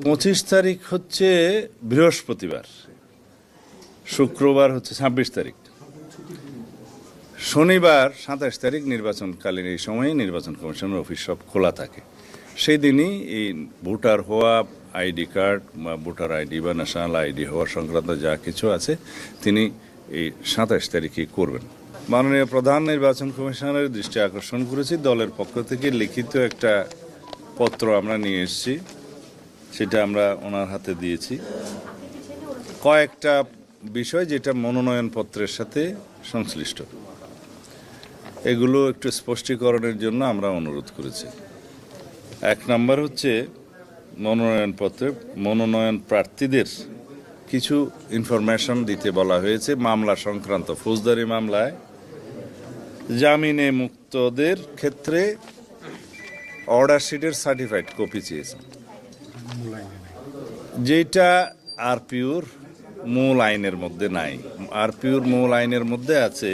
25 তারিখ হচ্ছে বৃহস্পতিবার, শুক্রবার হচ্ছে 26 তারিখ, শনিবার 27 তারিখ নির্বাচনকালীন এই সময়ে নির্বাচন কমিশনের অফিস সব খোলা থাকে। সেই দিনই এই ভোটার হওয়া, আইডি কার্ড বা ভোটার আইডি বা ন্যাশনাল আইডি হওয়া সংক্রান্ত যা কিছু আছে তিনি এই 27 তারিখে করবেন। মাননীয় প্রধান নির্বাচন কমিশনের দৃষ্টি আকর্ষণ করেছি, দলের পক্ষ থেকে লিখিত একটা পত্র আমরা নিয়ে এসেছি, সেটা আমরা ওনার হাতে দিয়েছি। কয়েকটা বিষয় যেটা মনোনয়ন পত্রের সাথে সংশ্লিষ্ট, এগুলো একটু স্পষ্টীকরণের জন্য আমরা অনুরোধ করেছি। এক নম্বর হচ্ছে মনোনয়নপত্রে মনোনয়ন প্রার্থীদের কিছু ইনফরমেশন দিতে বলা হয়েছে। মামলা সংক্রান্ত ফৌজদারি মামলায় জামিনে মুক্তদের ক্ষেত্রে অর্ডার শিটের সার্টিফাইড কপি চেয়েছেন, যেটা আরপিওর মূল আইনের মধ্যে নাই। আরপিওর মূল আইনের মধ্যে আছে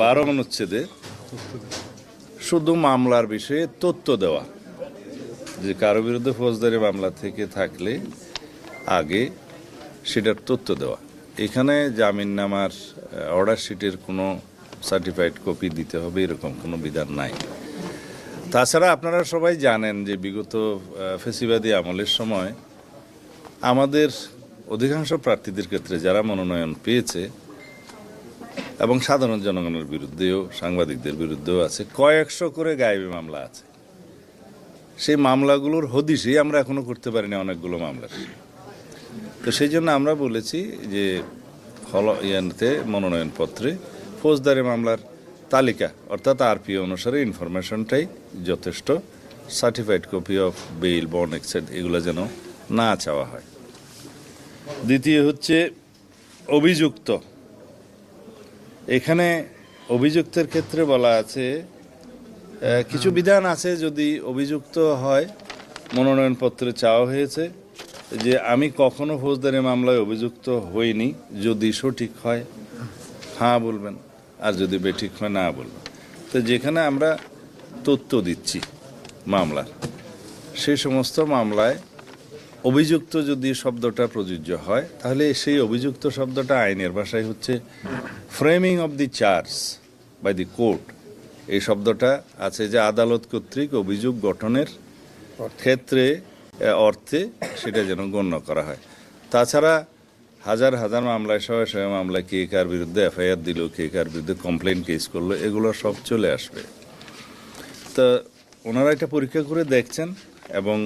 12 অনুচ্ছেদে শুধু মামলার বিষয়ে তথ্য দেওয়া, যে কারো বিরুদ্ধে ফৌজদারি মামলা থেকে থাকলে আগে সেটার তথ্য দেওয়া। এখানে জামিননামার অর্ডার শিটের কোনো সার্টিফাইড কপি দিতে হবে এরকম কোনো বিধান নাই। তাছাড়া আপনারা সবাই জানেন যে বিগত ফ্যাসিবাদী আমলের সময় আমাদের অধিকাংশ প্রার্থীদের ক্ষেত্রে যারা মনোনয়ন পেয়েছে এবং সাধারণ জনগণের বিরুদ্ধেও সাংবাদিকদের বিরুদ্ধেও আছে, কয়েকশো করে গায়েবী মামলা আছে। সেই মামলাগুলোর হদিশই আমরা এখনো করতে পারিনি অনেকগুলো মামলার। তো সেই জন্য আমরা বলেছি যে মনোনয়নপত্রে ফৌজদারি মামলার তালিকা অর্থাৎ আরপিও অনুসারে ইনফরমেশনটাই যথেষ্ট, certified copy of bail, bond, এক্সেট এগুলো যেন না চাওয়া হয়। দ্বিতীয় হচ্ছে অভিযুক্ত। এখানে অভিযুক্তের ক্ষেত্রে বলা আছে কিছু বিধান আছে, যদি অভিযুক্ত হয় মনোনয়নপত্রে চাওয়া হয়েছে যে আমি কখনো ফৌজদারি মামলায় অভিযুক্ত হইনি, যদি সঠিক হয় হ্যাঁ বলবেন, আর যদি বেঠিক হয় না বলবেন। তো যেখানে আমরা তথ্য দিচ্ছি মামলার, সেই সমস্ত মামলায় অভিযুক্ত যদি শব্দটা প্রযোজ্য হয়, তাহলে সেই অভিযুক্ত শব্দটা আইনের ভাষায় হচ্ছে framing of the charge by the court. এই শব্দটা আছে যে আদালত কর্তৃক অভিযোগ গঠনের ক্ষেত্রে অর্থে সেটা যেন গণ্য করা হয়। তাছাড়া হাজার হাজার মামলায়, শয়ে শয়ে মামলায় কে কার বিরুদ্ধে এফআইআর দিল, কে কার বিরুদ্ধে কমপ্লেন কেস করলো, এগুলো সব চলে আসবে। তা ওনারা এটা পরীক্ষা করে দেখছেন এবং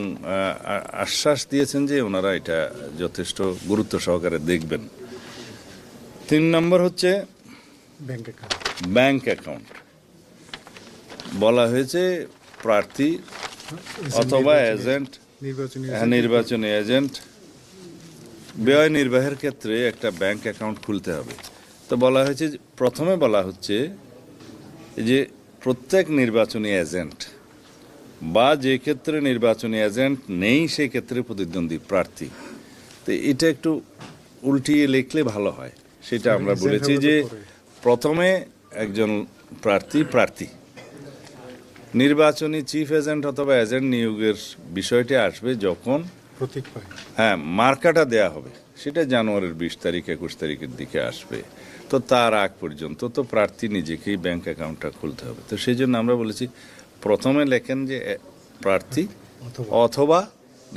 আশ্বাস দিয়েছেন যে ওনারা এটা যথেষ্ট গুরুত্ব সহকারে দেখবেন। 3 নম্বর হচ্ছে ব্যাংক অ্যাকাউন্ট। বলা হয়েছে প্রার্থী অথবা এজেন্ট, নির্বাচনী এজেন্ট ব্যয় নির্বাহের ক্ষেত্রে একটা ব্যাংক অ্যাকাউন্ট খুলতে হবে। তো বলা হয়েছে, প্রথমে বলা হচ্ছে যে প্রত্যেক নির্বাচনী এজেন্ট বা যে ক্ষেত্রে নির্বাচনী এজেন্ট নেই সেই ক্ষেত্রে প্রতিদ্বন্দ্বী প্রার্থী। তো এটা একটু উল্টিয়ে লিখলে ভালো হয়। সেটা আমরা বলেছি যে প্রথমে একজন প্রার্থী নির্বাচনী চিফ এজেন্ট অথবা এজেন্ট নিয়োগের বিষয়টি আসবে যখন মার্কাটা দেয়া হবে, সেটা জানুয়ারির 20 তারিখ 21 তারিখের দিকে আসবে। তো তার আগ পর্যন্ত তো প্রার্থী নিজেকেই ব্যাংক অ্যাকাউন্টটা খুলতে হবে। তো সেই জন্য আমরা বলেছি প্রথমে লেখেন যে প্রার্থী অথবা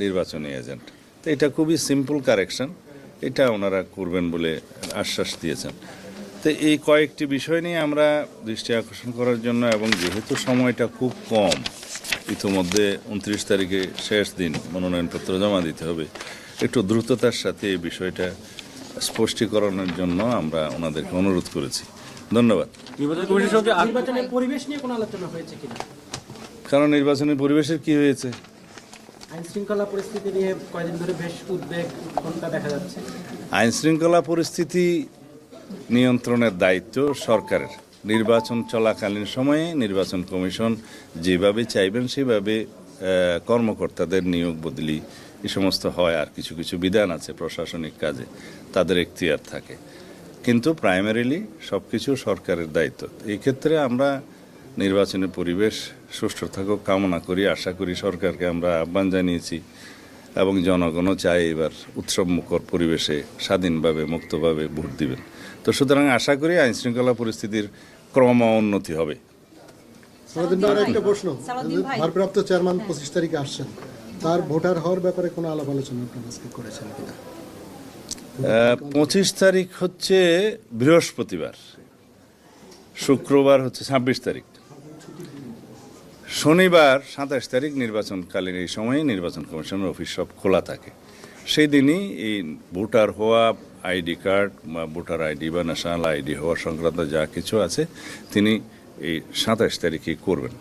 নির্বাচনী এজেন্ট। তো এটা খুবই সিম্পল কারেকশন, এটা ওনারা করবেন বলে আশ্বাস দিয়েছেন। তো এই কয়েকটি বিষয় নিয়ে আমরা দৃষ্টি আকর্ষণ করার জন্য, এবং যেহেতু সময়টা খুব কম, ইতিমধ্যে 29 তারিখে শেষ দিন, মনোনয়নপত্র জমা দিতে হবে, একটু দ্রুততার সাথে এই বিষয়টা স্পষ্টীকরণের জন্য আমরা ওনাদেরকে অনুরোধ করেছি। ধন্যবাদ। কারণ নির্বাচনের পরিবেশের কি হয়েছে, আইন শৃঙ্খলা পরিস্থিতি নিয়ে কয়েকদিন ধরে বেশ উদ্বেগ দেখা যাচ্ছে। আইন শৃঙ্খলা পরিস্থিতি নিয়ন্ত্রণের দায়িত্ব সরকারের। নির্বাচন চলাকালীন সময়ে নির্বাচন কমিশন যেভাবে চাইবেন সেভাবে কর্মকর্তাদের নিয়োগ বদলি এই সমস্ত হয়। আর কিছু কিছু বিধান আছে প্রশাসনিক কাজে, তাদের এখতিয়ার থাকে, কিন্তু প্রাইমারিলি সব কিছু সরকারের দায়িত্ব। এই ক্ষেত্রে আমরা নির্বাচনের পরিবেশ সুষ্ঠু থাকুক কামনা করি। আশা করি সরকারকে আমরা আহ্বান জানিয়েছি এবং জনগণও চায় এবার উৎসবমুখর পরিবেশে স্বাধীনভাবে মুক্তভাবে ভোট দিবেন। তো সুতরাং আশা করি আইনশৃঙ্খলা পরিস্থিতির ক্রম উন্নতি হবে। সালাউদ্দিন ভাই, একটা প্রশ্ন। সালাউদ্দিন ভাই। ভারপ্রাপ্ত চেয়ারম্যান 25 তারিখে আসছেন, তার ভোটার হওয়ার ব্যাপারে কোনো আলাপ আলোচনা আপনারা আজকে করেছেন কিনা? 25 তারিখ হচ্ছে বৃহস্পতিবার, শুক্রবার হচ্ছে 26 তারিখ, শনিবার 27 তারিখ নির্বাচনকালীন এই সময়ে নির্বাচন কমিশনের অফিস সব খোলা থাকে। সেই দিনই এই ভোটার হওয়া, আইডি কার্ড বা ভোটার আইডি বা ন্যাশনাল আইডি হওয়া সংক্রান্ত যা কিছু আছে তিনি এই 27 তারিখে করবেন।